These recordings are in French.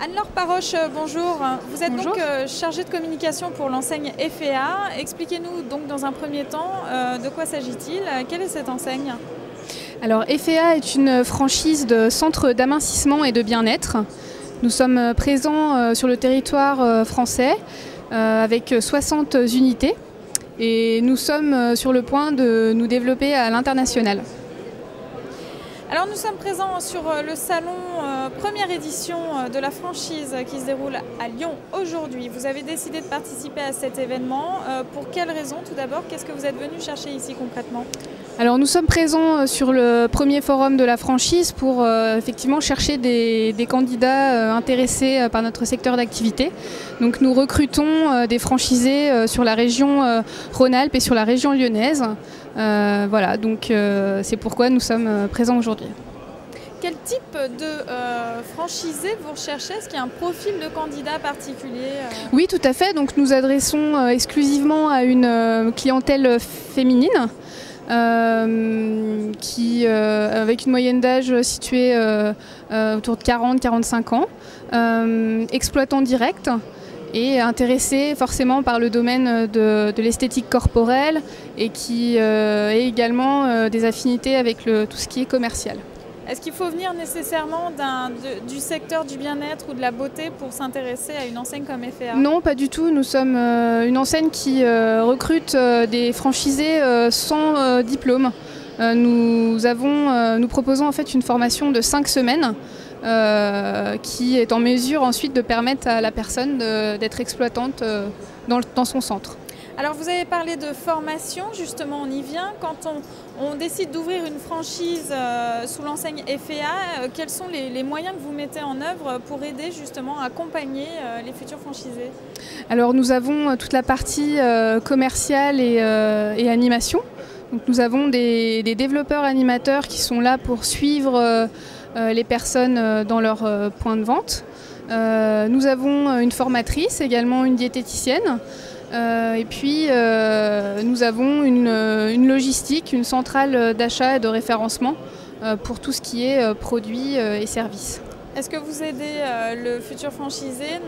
Anne-Laure Paroche, bonjour. Vous êtes Bonjour. donc chargée de communication pour l'enseigne FEA. Expliquez-nous donc dans un premier temps de quoi s'agit-il. Quelle est cette enseigne? Alors FEA est une franchise de centre d'amincissement et de bien-être. Nous sommes présents sur le territoire français avec 60 unités et nous sommes sur le point de nous développer à l'international. Alors nous sommes présents sur le salon première édition de la franchise qui se déroule à Lyon aujourd'hui. Vous avez décidé de participer à cet événement. Pour quelles raisons tout d'abord? Qu'est-ce que vous êtes venu chercher ici concrètement? Alors nous sommes présents sur le premier forum de la franchise pour effectivement chercher des candidats intéressés par notre secteur d'activité. Donc nous recrutons des franchisés sur la région Rhône-Alpes et sur la région lyonnaise. Voilà, donc c'est pourquoi nous sommes présents aujourd'hui. Quel type de franchisé vous recherchez? Est-ce qu'il y a un profil de candidat particulier? Oui, tout à fait. Donc nous adressons exclusivement à une clientèle féminine. Avec une moyenne d'âge située autour de 40-45 ans, exploitant direct et intéressé forcément par le domaine de l'esthétique corporelle et qui a également des affinités avec tout ce qui est commercial. Est-ce qu'il faut venir nécessairement du secteur du bien-être ou de la beauté pour s'intéresser à une enseigne comme FEA? Non, pas du tout. Nous sommes une enseigne qui recrute des franchisés sans diplôme. Nous proposons en fait une formation de 5 semaines qui est en mesure ensuite de permettre à la personne d'être exploitante dans son centre. Alors vous avez parlé de formation, justement on y vient. Quand on décide d'ouvrir une franchise sous l'enseigne FEA, quels sont les moyens que vous mettez en œuvre pour aider justement à accompagner les futurs franchisés? Alors nous avons toute la partie commerciale et animation. Donc, nous avons des développeurs animateurs qui sont là pour suivre les personnes dans leur point de vente. Nous avons une formatrice, également une diététicienne. Et puis nous avons une logistique, une centrale d'achat et de référencement pour tout ce qui est produits et services. Est-ce que vous aidez le futur franchisé,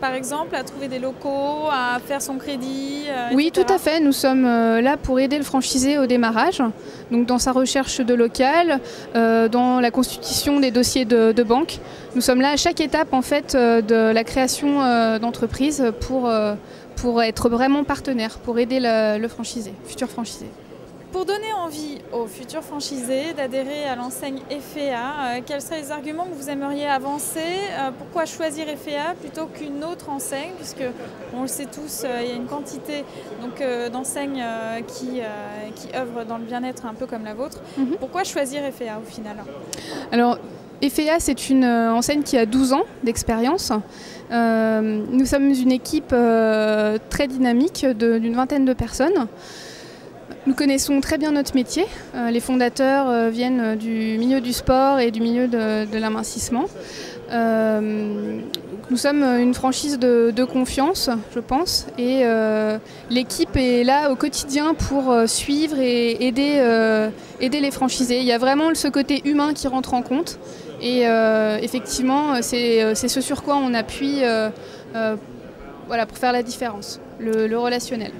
par exemple, à trouver des locaux, à faire son crédit, Oui, etc. tout à fait. Nous sommes là pour aider le franchisé au démarrage, donc dans sa recherche de local, dans la constitution des dossiers de banque. Nous sommes là à chaque étape en fait, de la création d'entreprise pour être vraiment partenaire, pour aider le franchisé, futur franchisé. Pour donner envie aux futurs franchisés d'adhérer à l'enseigne FEA, quels seraient les arguments que vous aimeriez avancer? Pourquoi choisir FEA plutôt qu'une autre enseigne? Puisque, on le sait tous, il y a une quantité d'enseignes qui œuvrent dans le bien-être un peu comme la vôtre. Pourquoi choisir FEA au final? Alors, FEA, c'est une enseigne qui a 12 ans d'expérience. Nous sommes une équipe très dynamique d'une vingtaine de personnes. Nous connaissons très bien notre métier. Les fondateurs viennent du milieu du sport et du milieu de l'amincissement. Nous sommes une franchise de confiance, je pense, et l'équipe est là au quotidien pour suivre et aider les franchisés. Il y a vraiment ce côté humain qui rentre en compte et effectivement, c'est ce sur quoi on appuie voilà, pour faire la différence, le relationnel.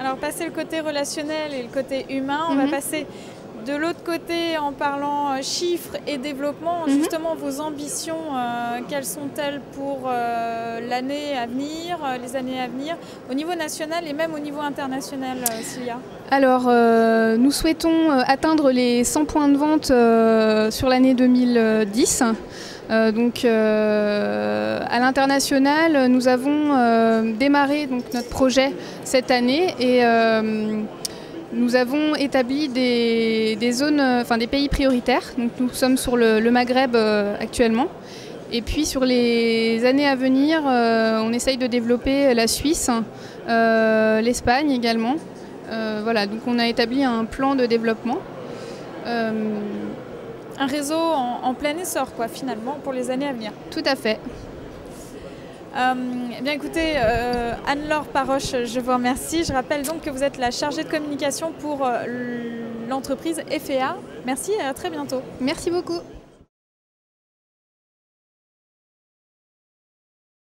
Alors, passer le côté relationnel et le côté humain, on va passer de l'autre côté en parlant chiffres et développement. Justement, vos ambitions, quelles sont-elles pour l'année à venir, les années à venir, au niveau national et même au niveau international, s'il y a? Alors, nous souhaitons atteindre les 100 points de vente sur l'année 2010. Donc à l'international, nous avons démarré donc, notre projet cette année et nous avons établi des zones, des pays prioritaires. Donc nous sommes sur le Maghreb actuellement. Et puis sur les années à venir, on essaye de développer la Suisse, l'Espagne également. Voilà, donc on a établi un plan de développement. Un réseau en plein essor, quoi, finalement, pour les années à venir. Tout à fait. Eh bien écoutez, Anne-Laure Paroche, je vous remercie. Je rappelle donc que vous êtes la chargée de communication pour l'entreprise FEA. Merci et à très bientôt. Merci beaucoup.